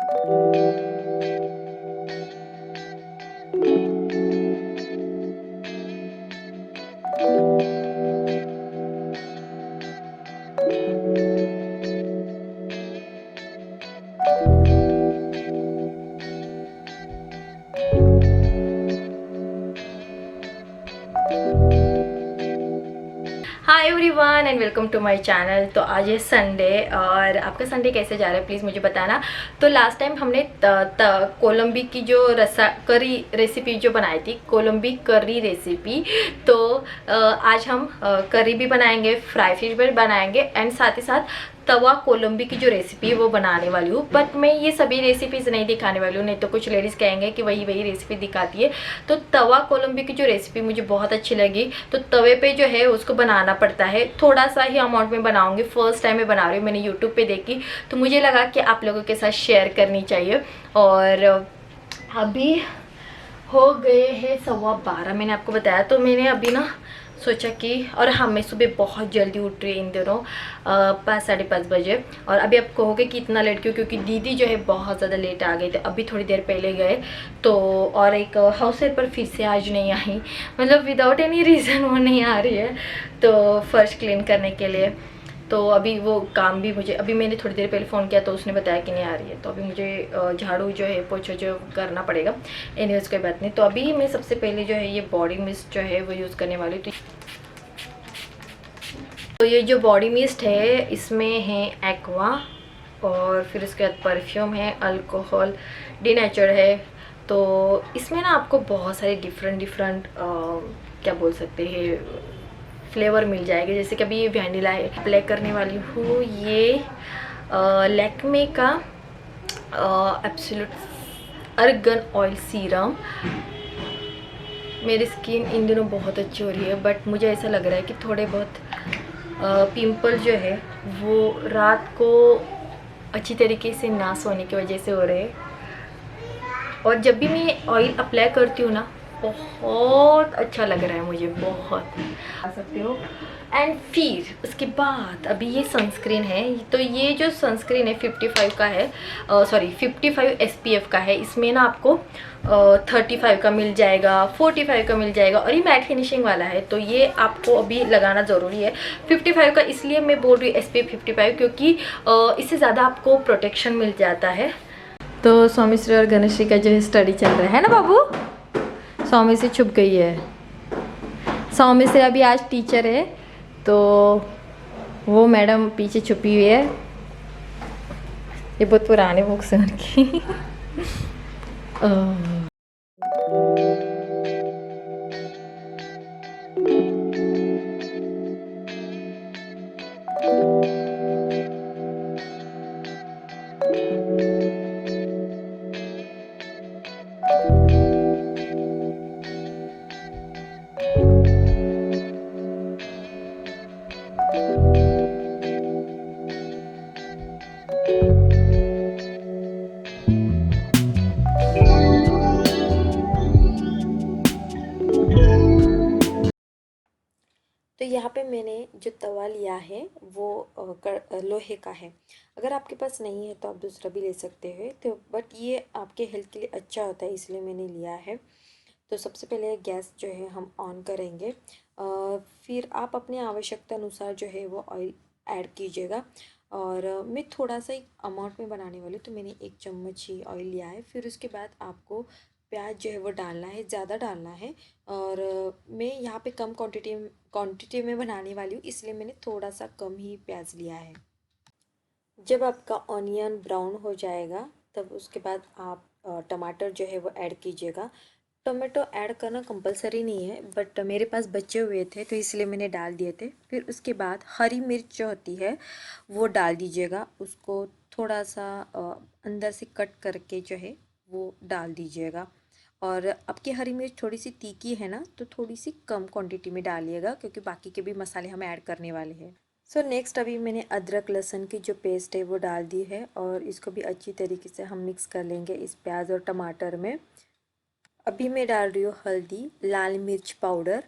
Hi everyone and welcome to my channel. तो आज है संडे और आपका संडे कैसे जा रहा है प्लीज़ मुझे बताना। तो लास्ट टाइम हमने कोलंबी की जो करी रेसिपी जो बनाई थी, कोलंबी करी रेसिपी। तो आज हम करी भी बनाएंगे, फ्राई फिश भी बनाएंगे एंड साथ ही साथ तवा कोलंबी की जो रेसिपी है वो बनाने वाली हूँ। बट मैं ये सभी रेसिपीज़ नहीं दिखाने वाली हूँ, नहीं तो कुछ लेडीज़ कहेंगे कि वही रेसिपी दिखाती है। तो तवा कोलंबी की जो रेसिपी मुझे बहुत अच्छी लगी। तो तवे पे जो है उसको बनाना पड़ता है, थोड़ा सा ही अमाउंट में बनाऊंगी, फर्स्ट टाइम मैं बना रही हूँ, मैंने यूट्यूब पे देखी तो मुझे लगा कि आप लोगों के साथ शेयर करनी चाहिए। और अभी हो गए हैं 12:15, मैंने आपको बताया। तो मैंने अभी ना सोचा कि, और हाँ मैं सुबह बहुत जल्दी उठ रही इन दिनों 5-5:30 बजे। और अभी आप कहोगे कि इतना लेट क्यों, क्योंकि दीदी जो है बहुत ज़्यादा लेट आ गए थे, अभी थोड़ी देर पहले गए। तो और एक हाउस हेल्पर फिर से आज नहीं आई, मतलब विदाउट एनी रीज़न वो नहीं आ रही है तो फर्श क्लीन करने के लिए। तो अभी वो काम भी मुझे, अभी मैंने थोड़ी देर पहले फ़ोन किया तो उसने बताया कि नहीं आ रही है, तो अभी मुझे झाड़ू जो है पोछा जो करना पड़ेगा। एनीवेज कोई बात नहीं। तो अभी मैं सबसे पहले जो है ये बॉडी मिस्ट जो है वो यूज़ करने वाली हूँ। तो ये जो बॉडी मिस्ट है इसमें है एक्वा, और फिर उसके बाद परफ्यूम है, अल्कोहल डिनेचर है। तो इसमें ना आपको बहुत सारे डिफरेंट क्या बोल सकते हैं फ्लेवर मिल जाएगा। जैसे कि अभी ये वैनिला अप्लाई करने वाली हूँ, ये लैक्मे का एब्सोल्यूट अर्गन ऑयल सीरम। मेरी स्किन इन दिनों बहुत अच्छी हो रही है, बट मुझे ऐसा लग रहा है कि थोड़े बहुत पिंपल जो है वो रात को अच्छी तरीके से ना सोने की वजह से हो रहे हैं। और जब भी मैं ऑयल अप्लाई करती हूँ ना बहुत अच्छा लग रहा है मुझे, बहुत आ सकते हो। एंड फिर उसके बाद अभी ये सनस्क्रीन है। तो ये जो सनस्क्रीन है 55 का है, सॉरी 55 SPF का है। इसमें ना आपको 35 का मिल जाएगा, 45 का मिल जाएगा, और ये मैट फिनिशिंग वाला है तो ये आपको अभी लगाना ज़रूरी है। 55 का इसलिए मैं बोल रही हूँ SPF 55 क्योंकि इससे ज़्यादा आपको प्रोटेक्शन मिल जाता है। तो स्वामी श्री और गणेश जी का जो है स्टडी चल रहा है ना बाबू। स्वामी से छुप गई है, स्वामी से अभी आज टीचर है तो वो मैडम पीछे छुपी हुई है। ये बहुत पुराने बुक्स हैं उनकी। तो यहाँ पे मैंने जो तवा लिया है वो लोहे का है। अगर आपके पास नहीं है तो आप दूसरा भी ले सकते हैं, तो बट ये आपके हेल्थ के लिए अच्छा होता है इसलिए मैंने लिया है। तो सबसे पहले गैस जो है हम ऑन करेंगे। फिर आप अपनी आवश्यकता अनुसार जो है वो ऑयल ऐड कीजिएगा। और मैं थोड़ा सा एक अमाउंट में बनाने वाली हूँ तो मैंने 1 चम्मच ही ऑयल लिया है। फिर उसके बाद आपको प्याज जो है वो डालना है, ज़्यादा डालना है। और मैं यहाँ पे कम क्वांटिटी में बनाने वाली हूँ इसलिए मैंने थोड़ा सा कम ही प्याज लिया है। जब आपका ऑनियन ब्राउन हो जाएगा तब उसके बाद आप टमाटर जो है वो ऐड कीजिएगा। टोमेटो ऐड करना कंपलसरी नहीं है, बट मेरे पास बचे हुए थे तो इसलिए मैंने डाल दिए थे। फिर उसके बाद हरी मिर्च जो होती है वो डाल दीजिएगा, उसको थोड़ा सा अंदर से कट करके जो है वो डाल दीजिएगा। और आपकी हरी मिर्च थोड़ी सी तीखी है ना तो थोड़ी सी कम क्वांटिटी में डालिएगा क्योंकि बाकी के भी मसाले हम ऐड करने वाले हैं। सो नेक्स्ट अभी मैंने अदरक लहसुन की जो पेस्ट है वो डाल दी है और इसको भी अच्छी तरीके से हम मिक्स कर लेंगे इस प्याज और टमाटर में। अभी मैं डाल रही हूँ हल्दी, लाल मिर्च पाउडर,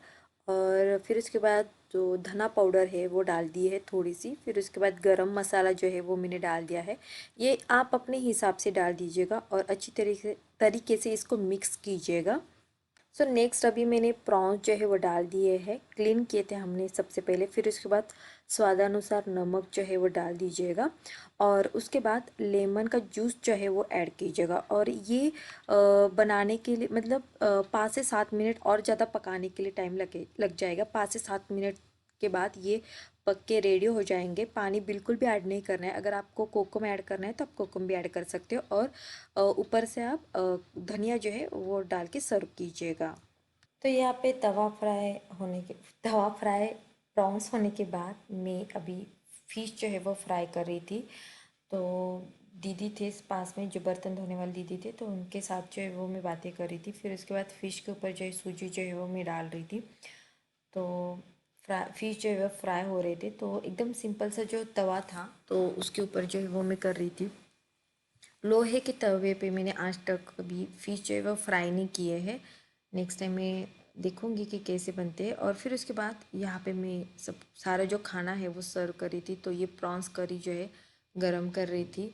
और फिर उसके बाद जो धना पाउडर है वो डाल दी है थोड़ी सी। फिर उसके बाद गरम मसाला जो है वो मैंने डाल दिया है। ये आप अपने हिसाब से डाल दीजिएगा और अच्छी तरीके से इसको मिक्स कीजिएगा। सो नेक्स्ट अभी मैंने प्रॉन्स जो है वो डाल दिए हैं, क्लीन किए थे हमने सबसे पहले। फिर उसके बाद स्वादानुसार नमक जो है वो डाल दीजिएगा और उसके बाद लेमन का जूस जो है वो ऐड कीजिएगा। और ये बनाने के लिए मतलब 5 से 7 मिनट और ज़्यादा पकाने के लिए टाइम लग जाएगा। 5 से 7 मिनट के बाद ये पक के रेडी हो जाएंगे। पानी बिल्कुल भी ऐड नहीं करना है। अगर आपको कोकम ऐड करना है तो आप कोकम भी ऐड कर सकते हो और ऊपर से आप धनिया जो है वो डाल के सर्व कीजिएगा। तो यहाँ पे तवा फ्राई प्रॉन्स होने के बाद मैं अभी फ़िश जो है वो फ्राई कर रही थी। तो दीदी थे इस पास में, जो बर्तन धोने वाले दीदी थे, तो उनके साथ जो है वो मैं बातें कर रही थी। फिर उसके बाद फ़िश के ऊपर जो है सूजी जो है वो मैं डाल रही थी। तो फ़िश जो है वो फ्राई हो रहे थे। तो एकदम सिंपल सा जो तवा था तो उसके ऊपर जो है वो मैं कर रही थी। लोहे के तवे पे मैंने आज तक अभी फ़िश जो है वो फ्राई नहीं किए हैं। नेक्स्ट टाइम मैं देखूंगी कि कैसे बनते हैं। और फिर उसके बाद यहाँ पे मैं सारा जो खाना है वो सर्व कर रही थी। तो ये प्रॉन्स करी जो है गरम कर रही थी।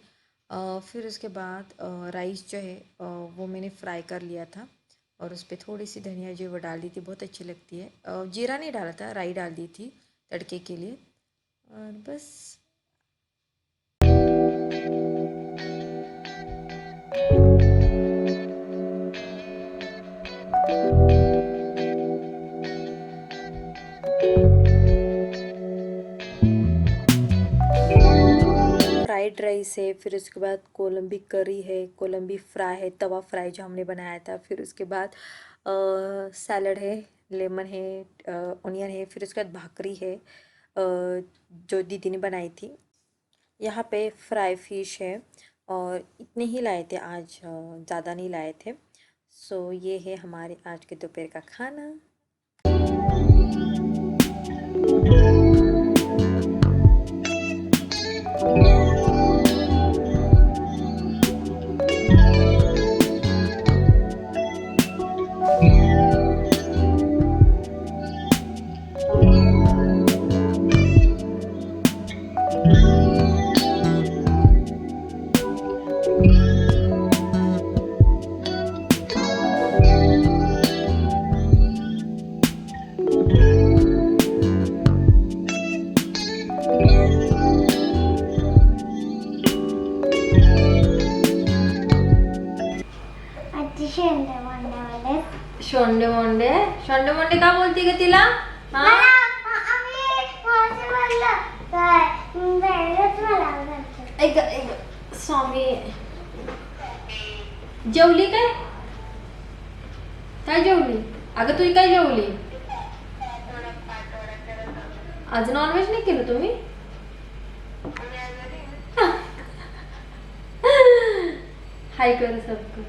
फिर उसके बाद राइस जो है वो मैंने फ्राई कर लिया था और उस पर थोड़ी सी धनिया जो है वो डाल दी थी, बहुत अच्छी लगती है। जीरा नहीं डाला था, राई डाल दी थी तड़के के लिए। और बस फ्राइड राइस है, फिर उसके बाद कोलंबी करी है, कोलंबी फ्राई है, तवा फ्राई जो हमने बनाया था। फिर उसके बाद सैलड है, लेमन है, ऑनियन है। फिर उसके बाद भाकरी है जो दीदी ने बनाई थी। यहाँ पे फ्राई फिश है और इतने ही लाए थे आज, ज़्यादा नहीं लाए थे। सो ये है हमारे आज के दोपहर का खाना। शोंडे मोंडे शोंडे मोंडे का बोलती ग तिला? हा? स्वामी जेवली काय? काय जेवली? अगं तुझी काय जेवली? आज नॉनव्हेज नाही केलं तुम्ही? हाय कर सबको.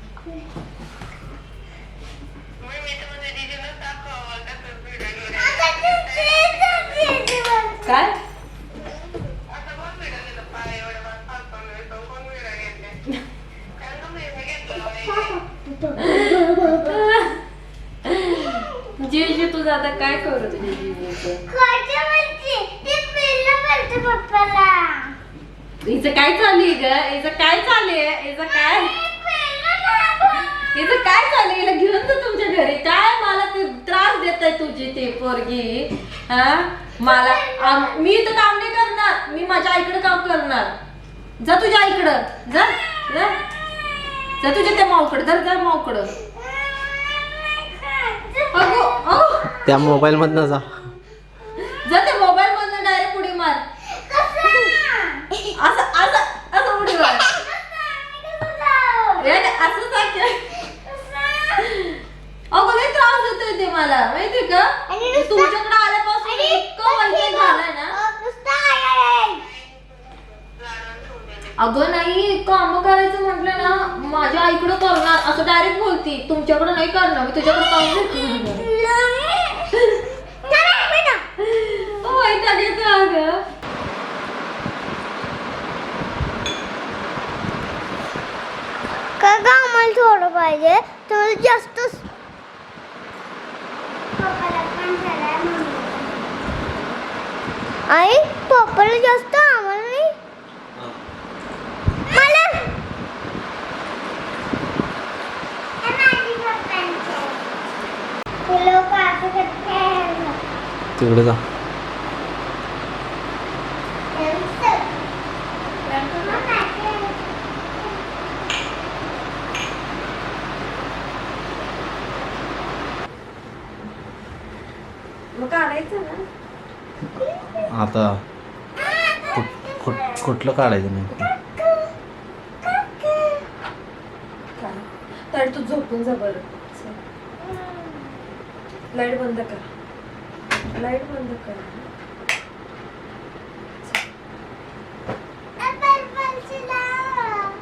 काय? जीजू तुझं आता काय करू तुझ्या जीजूचं? हिचं काय चालू आहे ग? हिचं काय चालू आहे? हिचं काय चालू आहे? हिला घेऊन जा तुमच्या घरी. काय मला ते त्रास देत आहे तुझी ती पोरगी. हा मला मी तर काम नाही करणार, मी माझ्या आईकडे काम करणार. जा तुझ्या आईकडं, जा जा जा तुझ्या त्या माऊकडे, जा माऊकडं. त्या मोबाईल मधनं जा ते मोबाईल मधनं डायरेक्ट उडी मार. असं असं असं उडी मार. असं अगं लय त्रास देतोय ते मला, माहितीये का? तुमच्याकडे आल्यापासून इतकं वैताग झालाय ना. अगं नाही, काम करायचं म्हटलं ना माझ्या आईकडे करणार असं डायरेक्ट बोलती. तुमच्याकडे नाही करणार, मी तुझ्याकडे काम करते. वैताग येतो अगं. का आम्हाला थोडं पाहिजे तर जास्त आई पप्पाला जास्त आम्हाला नाही मला लोक असं करते तिकडे जा. मग काढायचं ना. आता कुठलं काढायचं नाही. तर तू झोपून जा बरं. लाईट बंद कर. लाईट बंद कर.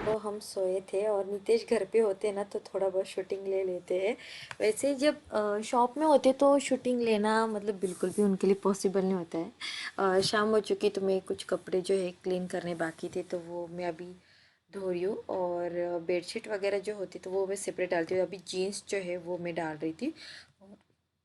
तो हम सोए थे और नितेश घर पे होते ना तो थोड़ा बहुत शूटिंग ले लेते हैं. वैसे जब शॉप में होते तो शूटिंग लेना मतलब बिल्कुल भी उनके लिए पॉसिबल नहीं होता है. शाम हो चुकी तो मैं कुछ कपड़े जो है क्लीन करने बाकी थे तो वो मैं अभी धो रही हूँ. और बेडशीट वगैरह जो होती तो वो मैं सेपरेट डालती हूँ. अभी जीन्स जो है वो मैं डाल रही थी.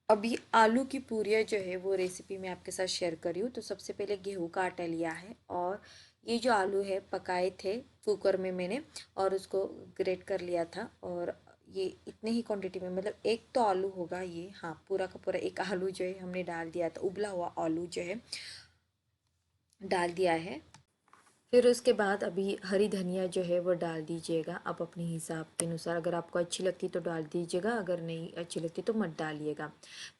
अभी आलू की पूरियाँ जो है वो रेसिपी मैं आपके साथ शेयर कर रही हूँ. तो सबसे पहले गेहूं का आटा लिया है और ये जो आलू है पकाए थे कुकर में मैंने और उसको ग्रेट कर लिया था. और ये इतने ही क्वांटिटी में मतलब एक तो आलू होगा ये. हाँ पूरा का पूरा एक आलू जो है हमने डाल दिया था. उबला हुआ आलू जो है डाल दिया है. फिर उसके बाद अभी हरी धनिया जो है वो डाल दीजिएगा आप अपने हिसाब के अनुसार. अगर आपको अच्छी लगती तो डाल दीजिएगा, अगर नहीं अच्छी लगती तो मत डालिएगा.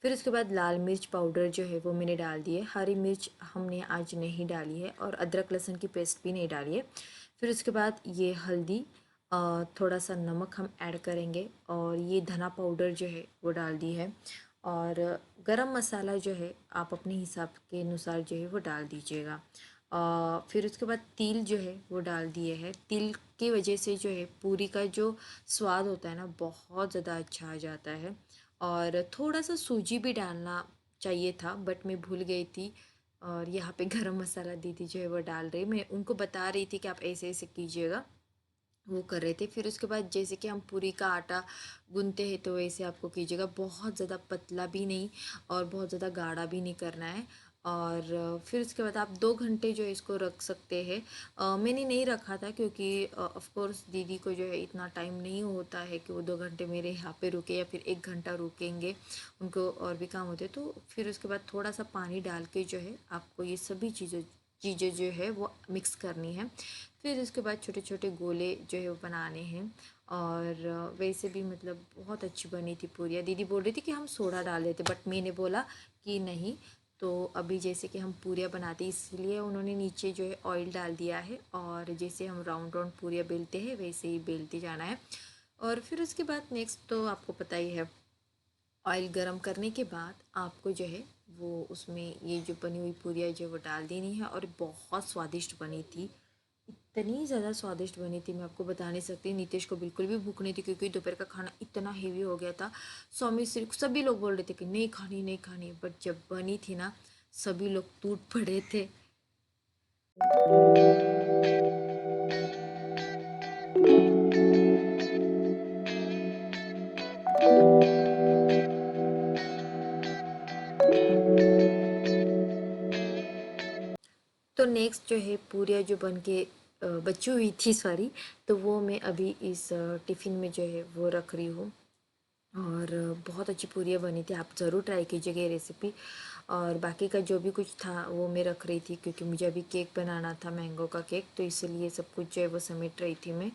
फिर उसके बाद लाल मिर्च पाउडर जो है वो मैंने डाल दिए. हरी मिर्च हमने आज नहीं डाली है और अदरक लहसुन की पेस्ट भी नहीं डाली है. फिर उसके बाद ये हल्दी, थोड़ा सा नमक हम ऐड करेंगे और ये धना पाउडर जो है वो डाल दी है. और गरम मसाला जो है आप अपने हिसाब के अनुसार जो है वो डाल दीजिएगा. फिर उसके बाद तिल जो है वो डाल दिए हैं. तिल की वजह से जो है पूरी का जो स्वाद होता है ना बहुत ज़्यादा अच्छा आ जाता है. और थोड़ा सा सूजी भी डालना चाहिए था बट मैं भूल गई थी. और यहाँ पे गरम मसाला दीदी जो है वो डाल रही. मैं उनको बता रही थी कि आप ऐसे ऐसे कीजिएगा, वो कर रहे थे. फिर उसके बाद जैसे कि हम पूरी का आटा गूंथते हैं तो वैसे आपको कीजिएगा. बहुत ज़्यादा पतला भी नहीं और बहुत ज़्यादा गाढ़ा भी नहीं करना है. और फिर उसके बाद आप 2 घंटे जो है इसको रख सकते हैं. मैंने नहीं रखा था क्योंकि ऑफ कोर्स दीदी को जो है इतना टाइम नहीं होता है कि वो 2 घंटे मेरे यहाँ पे रुके या फिर 1 घंटा रुकेंगे. उनको और भी काम होते तो फिर उसके बाद थोड़ा सा पानी डाल के जो है आपको ये सभी चीज़ें जो है वो मिक्स करनी है. फिर उसके बाद छोटे छोटे गोले जो है वो बनाने हैं. और वैसे भी मतलब बहुत अच्छी बनी थी पूरियाँ. दीदी बोल रही थी कि हम सोडा डाल देते बट मैंने बोला कि नहीं. तो अभी जैसे कि हम पूरियाँ बनाते इसलिए उन्होंने नीचे जो है ऑयल डाल दिया है और जैसे हम राउंड राउंड पूरियाँ बेलते हैं वैसे ही बेलते जाना है. और फिर उसके बाद नेक्स्ट तो आपको पता ही है ऑयल गरम करने के बाद आपको जो है वो उसमें ये जो बनी हुई पूरियाँ जो है वो डाल देनी है. और बहुत स्वादिष्ट बनी थी. इतनी ज़्यादा स्वादिष्ट बनी थी मैं आपको बता नहीं सकती. नीतीश को बिल्कुल भी भूख नहीं थी क्योंकि दोपहर का खाना इतना हेवी हो गया था. स्वामी सिर्फ सभी लोग बोल रहे थे कि नहीं खानी नहीं खानी बट जब बनी थी ना सभी लोग टूट पड़े थे. तो नेक्स्ट जो है पूरियाँ जो बन के बची हुई थी सॉरी तो वो मैं अभी इस टिफ़िन में जो है वो रख रही हूँ. और बहुत अच्छी पूरियाँ बनी थी. आप ज़रूर ट्राई कीजिएगा ये रेसिपी. और बाकी का जो भी कुछ था वो मैं रख रही थी क्योंकि मुझे अभी केक बनाना था मैंगो का केक तो इसलिए सब कुछ जो है वो समेट रही थी मैं.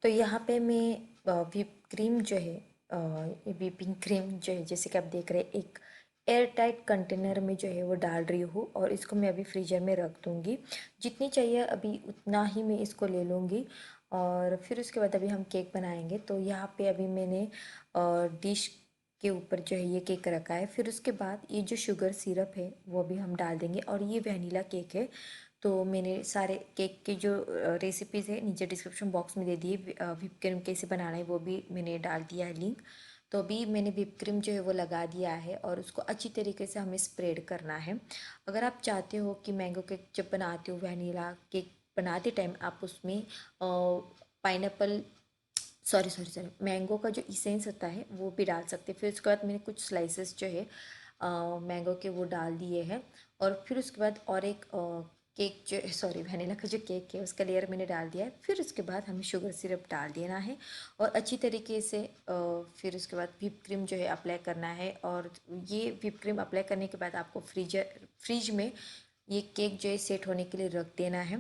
तो यहाँ पे मैं व्हिप क्रीम जो है ये व्हिपिंग क्रीम जो है जैसे कि आप देख रहे हैं एक एयर टाइट कंटेनर में जो है वो डाल रही हूँ. और इसको मैं अभी फ्रीजर में रख दूँगी. जितनी चाहिए अभी उतना ही मैं इसको ले लूँगी. और फिर उसके बाद अभी हम केक बनाएंगे. तो यहाँ पे अभी मैंने डिश के ऊपर जो है ये केक रखा है. फिर उसके बाद ये जो शुगर सिरप है वो भी हम डाल देंगे. और ये वनीला केक है. तो मैंने सारे केक के जो रेसिपीज़ है नीचे डिस्क्रिप्शन बॉक्स में दे दिए. व्हिप क्रीम कैसे बनाना है वो भी मैंने डाल दिया है लिंक. तो अभी मैंने व्हिप क्रीम जो है वो लगा दिया है और उसको अच्छी तरीके से हमें स्प्रेड करना है. अगर आप चाहते हो कि मैंगो केक जब बनाते हो वनीला केक बनाते टाइम आप उसमें पाइनएप्पल सॉरी मैंगो का जो इसेंस होता है वो भी डाल सकते हैं. फिर उसके बाद मैंने कुछ स्लाइसेस जो है मैंगो के वो डाल दिए हैं. और फिर उसके बाद और एक केक जो सॉरी वनीला का जो केक है उसका लेयर मैंने डाल दिया है। फिर उसके बाद हमें शुगर सिरप डाल देना है और अच्छी तरीके से फिर उसके बाद व्हिप क्रीम जो है अप्लाई करना है। और ये व्हिप क्रीम अप्लाई करने के बाद आपको फ्रिज में ये केक जो है सेट होने के लिए रख देना है।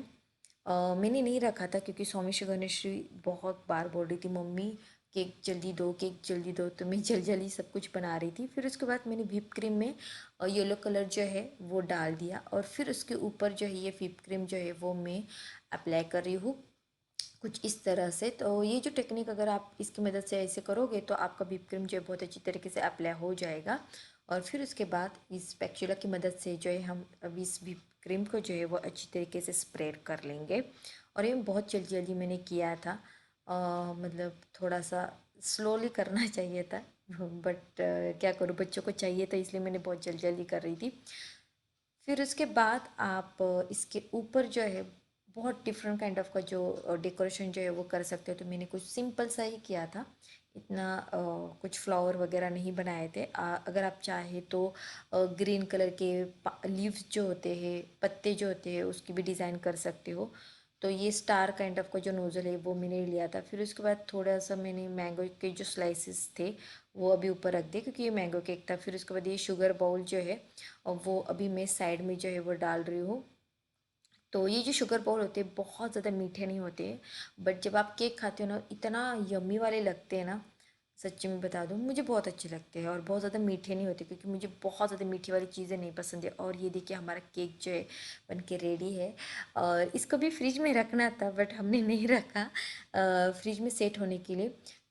मैंने नहीं रखा था क्योंकि सोमेश गणेश्वरी बहुत बार बोल रही थी मम्मी केक जल्दी दो, केक जल्दी दो, तो मैं जल्दी जल्दी सब कुछ बना रही थी। फिर उसके बाद मैंने व्हिप क्रीम में येलो कलर जो है वो डाल दिया और फिर उसके ऊपर जो है ये व्हिप क्रीम जो है वो मैं अप्लाई कर रही हूँ कुछ इस तरह से। तो ये जो टेक्निक अगर आप इसकी मदद से ऐसे करोगे तो आपका व्हिप क्रीम जो है बहुत अच्छी तरीके से अप्लाई हो जाएगा। और फिर उसके बाद इस स्पैचुला की मदद से जो है हम अभी इस व्हिप क्रीम को जो है वो अच्छी तरीके से स्प्रेड कर लेंगे। और ये बहुत जल्दी जल्दी मैंने किया था, मतलब थोड़ा सा स्लोली करना चाहिए था बट क्या करूँ, बच्चों को चाहिए तो इसलिए मैंने बहुत जल्दी जल्दी कर रही थी। फिर उसके बाद आप इसके ऊपर जो है बहुत डिफरेंट काइंड ऑफ का जो डेकोरेशन जो है वो कर सकते हो। तो मैंने कुछ सिंपल सा ही किया था, इतना कुछ फ्लावर वगैरह नहीं बनाए थे। अगर आप चाहे तो ग्रीन कलर के लीव्स जो होते हैं, पत्ते जो होते हैं, उसकी भी डिज़ाइन कर सकते हो। तो ये स्टार काइंड ऑफ का जो नोज़ल है वो मैंने लिया था। फिर उसके बाद थोड़ा सा मैंने मैंगो के जो स्लाइसेस थे वो अभी ऊपर रख दिए क्योंकि ये मैंगो केक था। फिर उसके बाद ये शुगर बाउल जो है और वो अभी मैं साइड में जो है वो डाल रही हूँ। तो ये जो शुगर बाउल होते हैं बहुत ज़्यादा मीठे नहीं होते, बट जब आप केक खाते हो ना इतना यम्मी वाले लगते हैं ना, सच्ची में बता दूँ मुझे बहुत अच्छे लगते हैं। और बहुत ज़्यादा मीठे नहीं होते क्योंकि मुझे बहुत ज़्यादा मीठी वाली चीज़ें नहीं पसंद है। और ये देखिए हमारा केक जो है बन के रेडी है। और इसको भी फ्रिज में रखना था बट हमने नहीं रखा फ्रिज में सेट होने के लिए।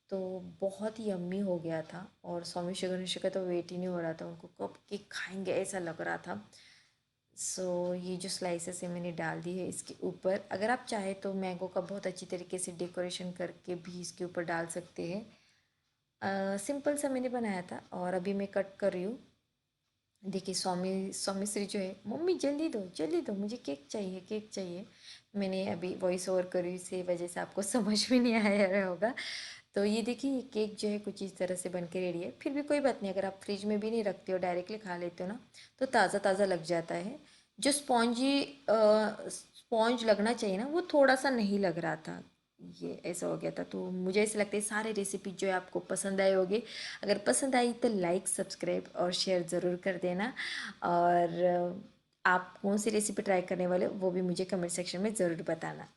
तो बहुत ही यम्मी हो गया था और स्वामी गणेश का तो वेट ही नहीं हो रहा था, उनको कब केक खाएंगे ऐसा लग रहा था। सो ये जो स्लाइसेस है मैंने डाल दी है इसके ऊपर। अगर आप चाहे तो मैंगो का बहुत अच्छी तरीके से डेकोरेशन करके भी इसके ऊपर डाल सकते हैं। सिंपल सा मैंने बनाया था और अभी मैं कट कर रही हूँ। देखिए स्वामी श्री जो है मम्मी जल्दी दो मुझे केक चाहिए, केक चाहिए। मैंने अभी वॉइस ओवर करी इसी वजह से आपको समझ में नहीं आया रहा होगा। तो ये देखिए ये केक जो है कुछ इस तरह से बन के रेडी है। फिर भी कोई बात नहीं, अगर आप फ्रिज में भी नहीं रखते हो डायरेक्टली खा लेते हो ना तो ताज़ा ताज़ा लग जाता है। जो स्पॉन्ज लगना चाहिए ना वो थोड़ा सा नहीं लग रहा था, ये ऐसा हो गया था। तो मुझे ऐसा लगता है सारे रेसिपी जो है आपको पसंद आए होंगे। अगर पसंद आई तो लाइक सब्सक्राइब और शेयर ज़रूर कर देना। और आप कौन सी रेसिपी ट्राई करने वाले हो वो भी मुझे कमेंट सेक्शन में ज़रूर बताना।